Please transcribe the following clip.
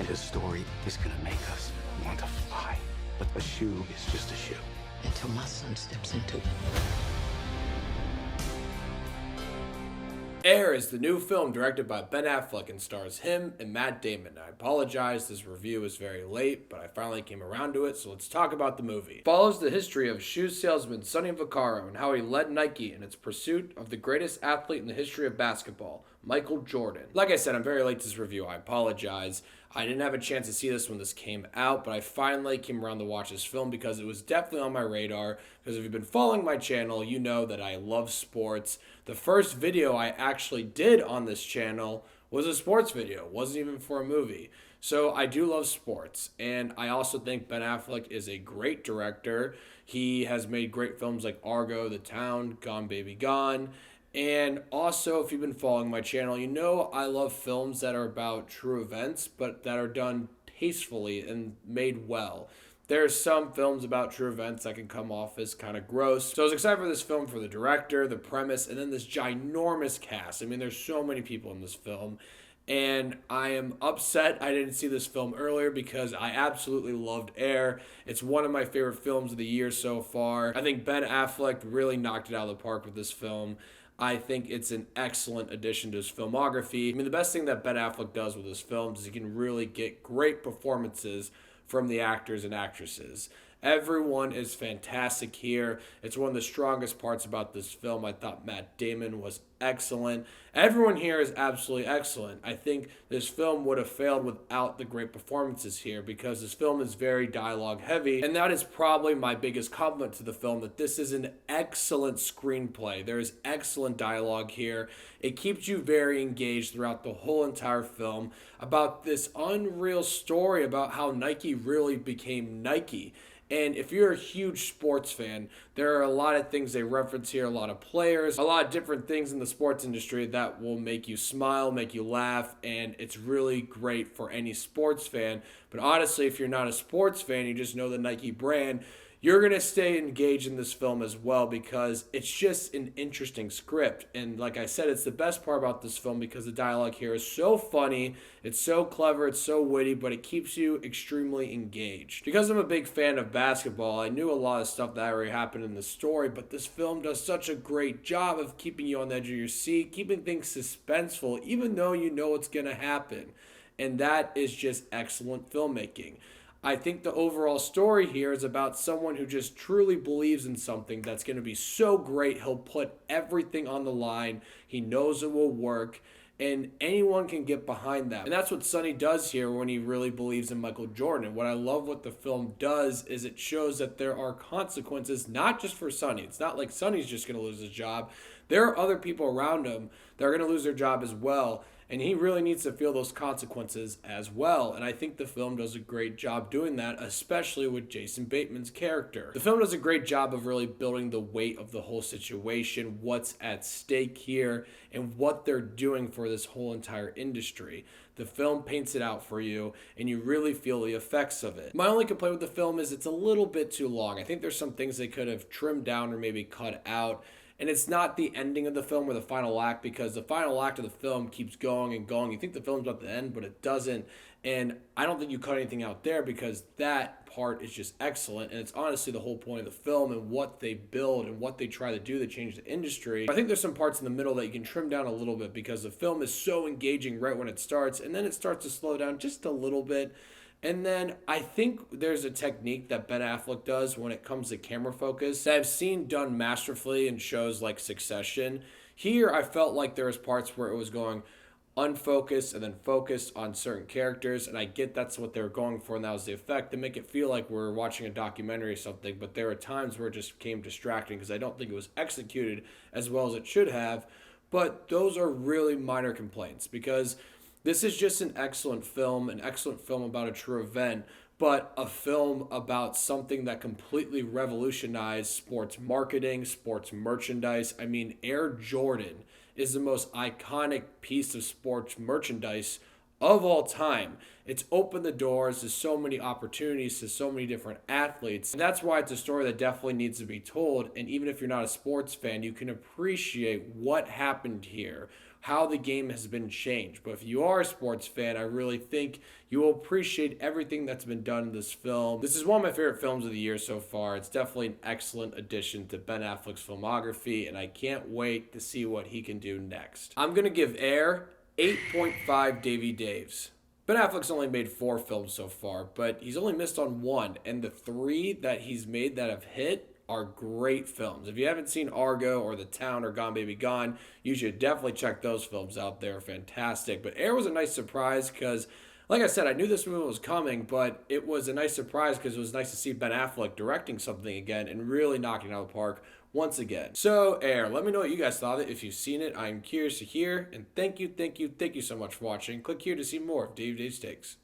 And his story is gonna make us want to fly. But a shoe is just a shoe. Until my son steps into it. Air is the new film directed by Ben Affleck and stars him and Matt Damon. I apologize, this review is very late, but I finally came around to it, so let's talk about the movie. It follows the history of shoe salesman Sonny Vaccaro and how he led Nike in its pursuit of the greatest athlete in the history of basketball, Michael Jordan. Like I said, I'm very late to this review, I apologize. I didn't have a chance to see this when this came out, but I finally came around to watch this film because it was definitely on my radar. Because if you've been following my channel, you know that I love sports. The first video I actually did on this channel was a sports video. It wasn't even for a movie. So I do love sports, and I also think Ben Affleck is a great director. He has made great films like Argo, The Town, Gone Baby Gone. And also, if you've been following my channel, you know I love films that are about true events, but that are done tastefully and made well. There are some films about true events that can come off as kind of gross. So I was excited for this film for the director, the premise, and then this ginormous cast. I mean, there's so many people in this film. And I am upset I didn't see this film earlier because I absolutely loved Air. It's one of my favorite films of the year so far. I think Ben Affleck really knocked it out of the park with this film. I think it's an excellent addition to his filmography. I mean, the best thing that Ben Affleck does with his films is he can really get great performances from the actors and actresses. Everyone is fantastic here. It's one of the strongest parts about this film. I thought Matt Damon was excellent. Everyone here is absolutely excellent. I think this film would have failed without the great performances here because this film is very dialogue heavy, and that is probably my biggest compliment to the film, that this is an excellent screenplay. There is excellent dialogue here. It keeps you very engaged throughout the whole entire film about this unreal story about how Nike really became Nike. And if you're a huge sports fan, there are a lot of things they reference here, a lot of players, a lot of different things in the sports industry that will make you smile, make you laugh, and it's really great for any sports fan. But honestly, if you're not a sports fan, you just know the Nike brand, you're going to stay engaged in this film as well because it's just an interesting script. And like I said, it's the best part about this film because the dialogue here is so funny, it's so clever, it's so witty, but it keeps you extremely engaged. Because I'm a big fan of basketball, I knew a lot of stuff that already happened in the story, but this film does such a great job of keeping you on the edge of your seat, keeping things suspenseful, even though you know what's going to happen. And that is just excellent filmmaking. I think the overall story here is about someone who just truly believes in something that's going to be so great, he'll put everything on the line. He knows it will work, and anyone can get behind that. And that's what Sonny does here when he really believes in Michael Jordan. And what I love what the film does is it shows that there are consequences, not just for Sonny. It's not like Sonny's just going to lose his job. There are other people around him that are going to lose their job as well. And he really needs to feel those consequences as well. And I think the film does a great job doing that, especially with Jason Bateman's character. The film does a great job of really building the weight of the whole situation, what's at stake here, and what they're doing for this whole entire industry. The film paints it out for you, and you really feel the effects of it. My only complaint with the film is it's a little bit too long. I think there's some things they could have trimmed down or maybe cut out. And it's not the ending of the film or the final act, because the final act of the film keeps going and going. You think the film's about to end, but it doesn't. And I don't think you cut anything out there because that part is just excellent. And it's honestly the whole point of the film and what they build and what they try to do to change the industry. I think there's some parts in the middle that you can trim down a little bit because the film is so engaging right when it starts. And then it starts to slow down just a little bit. And then I think there's a technique that Ben Affleck does when it comes to camera focus that I've seen done masterfully in shows like Succession. Here, I felt like there was parts where it was going unfocused and then focused on certain characters, and I get that's what they were going for, and that was the effect, to make it feel like we're watching a documentary or something, but there were times where it just became distracting because I don't think it was executed as well as it should have. But those are really minor complaints because this is just an excellent film about a true event, but a film about something that completely revolutionized sports marketing, sports merchandise. I mean, Air Jordan is the most iconic piece of sports merchandise of all time. It's opened the doors to so many opportunities to so many different athletes. And that's why it's a story that definitely needs to be told. And even if you're not a sports fan, you can appreciate what happened here, how the game has been changed. But if you are a sports fan, I really think you will appreciate everything that's been done in this film. This is one of my favorite films of the year so far. It's definitely an excellent addition to Ben Affleck's filmography, and I can't wait to see what he can do next. I'm going to give Air 8.5 Davey Daves. Ben Affleck's only made 4 films so far, but he's only missed on 1, and the 3 that he's made that have hit are great films. If you haven't seen Argo or The Town or Gone Baby Gone, you should definitely check those films out. They're fantastic. But Air was a nice surprise because, like I said, I knew this movie was coming, but it was a nice surprise because it was nice to see Ben Affleck directing something again and really knocking it out of the park once again. So, Air, let me know what you guys thought of it. If you've seen it, I'm curious to hear. And thank you so much for watching. Click here to see more of Dave's Takes.